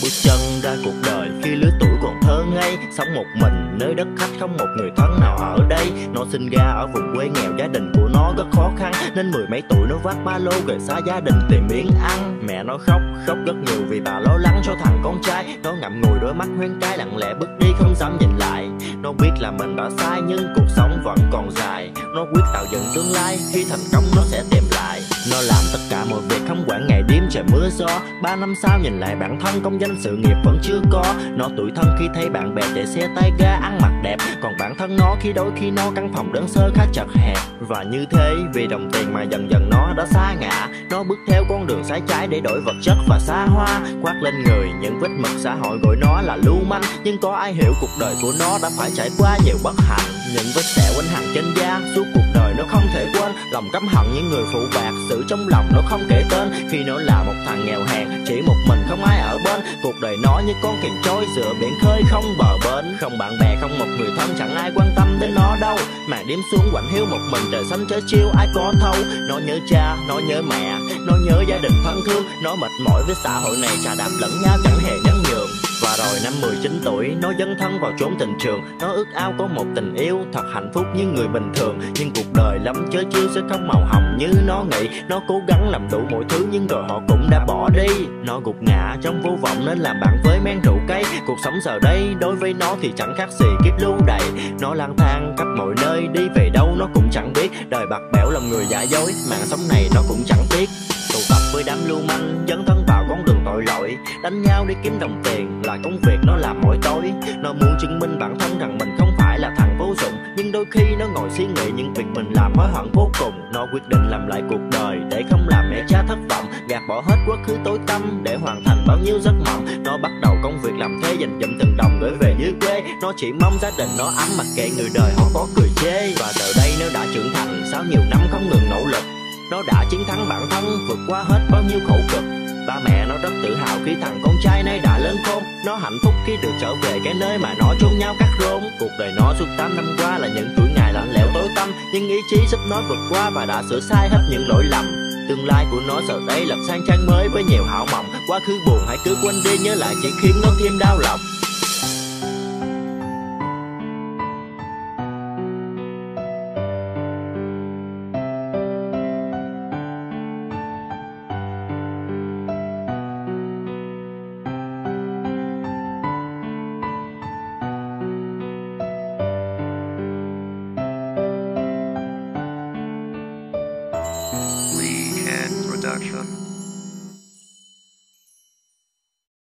bước chân ra cuộc đời khi lứa tuổi còn thơ ngây, sống một mình nơi đất khách không một người thân nào ở đây. Nó sinh ra ở vùng quê nghèo, gia đình của nó rất khó khăn, nên mười mấy tuổi nó vác ba lô rời xa gia đình tìm miếng ăn. Mẹ nó khóc rất nhiều vì bà lo lắng cho thằng con trai. Nó ngậm ngùi đôi mắt hoen cái lặng lẽ bước đi không dám nhìn lại. Nó biết là mình đã sai nhưng cuộc sống vẫn còn dài. Nó quyết tạo dựng tương lai, khi thành công nó sẽ tìm lại. Nó làm tất cả mọi việc không quản ngày đêm trời mưa gió. 3 năm sau nhìn lại bản thân, công danh sự nghiệp vẫn chưa có. Nó tủi thân khi thấy bạn bè chạy xe tay ga ăn mặc đẹp, còn bản thân nó đôi khi nó căn phòng đơn sơ khá chật hẹp. Và như thế vì đồng tiền mà dần dần nó đã sa ngã. Nó bước theo con đường sai trái để đổi vật chất và xa hoa, khoác lên người những vết mực xã hội gọi nó là lưu manh. Nhưng có ai hiểu cuộc đời của nó đã phải trải qua nhiều bất hạnh. Những vết sẹo in hằn trên da suốt cuộc đời nó không thể quên. Lòng căm hận những người phụ bạc, sự trong lòng nó không kể tên. Khi nó là một thằng nghèo hèn, chỉ một mình không ai ở bên. Cuộc đời nó như con thuyền trôi giữa biển khơi không bờ bến. Không bạn bè không một người thân, chẳng ai quan tâm đến nó đâu. Màn đêm xuống quạnh hiu một mình, trời xanh trời chiêu ai có thâu. Nó nhớ cha, nó nhớ mẹ, nó nhớ gia đình thân thương. Nó mệt mỏi với xã hội này, chà đạp lẫn nhau chẳng hề nhẫn nhường. Và rồi năm 19 tuổi nó dấn thân vào chốn tình trường. Nó ước ao có một tình yêu thật hạnh phúc như người bình thường. Nhưng cuộc đời lắm chớ chiêu sẽ không màu hồng như nó nghĩ. Nó cố gắng làm đủ mọi thứ nhưng rồi họ cũng đã bỏ đi. Nó gục ngã trong vô vọng nên làm bạn với men rượu cay. Cuộc sống giờ đây đối với nó thì chẳng khác gì kiếp lưu đày. Nó lang thang khắp mọi nơi, đi về đâu nó cũng chẳng biết. Đời bạc bẽo làm người giả dối, mạng sống này nó cũng chẳng tiếc. Tụ tập với đám lưu manh, dấn thân vào con đường tội lỗi. Đánh nhau để kiếm đồng tiền là công việc nó làm mỗi tối. Nó muốn chứng minh bản thân rằng mình không phải là thằng vô dụng. Nhưng đôi khi nó ngồi suy nghĩ những việc mình làm hối hận vô cùng. Nó quyết định làm lại cuộc đời để không làm mẹ cha thất vọng, gạt bỏ hết quá khứ tối tăm để hoàn thành bao nhiêu giấc mộng. Nó bắt đầu công việc làm thuê, dành dụm từng đồng gửi về dưới quê. Nó chỉ mong gia đình nó ấm, mặc kệ người đời họ có cười chê. Và giờ đây nó đã trưởng thành sau nhiều năm không ngừng nỗ lực. Nó đã chiến thắng bản thân, vượt qua hết bao nhiêu khổ cực. Ba mẹ nó rất tự hào khi thằng con trai này đã lớn khôn. Nó hạnh phúc khi được trở về cái nơi mà nó chôn nhau cắt rốn. Cuộc đời nó suốt 8 năm qua là những tuổi ngày lạnh lẽo tối tăm, nhưng ý chí giúp nó vượt qua và đã sửa sai hết những lỗi lầm. Tương lai của nó giờ đây lập sang trang mới với nhiều hảo mộng. Quá khứ buồn hãy cứ quên đi, nhớ lại chỉ khiến nó thêm đau lòng.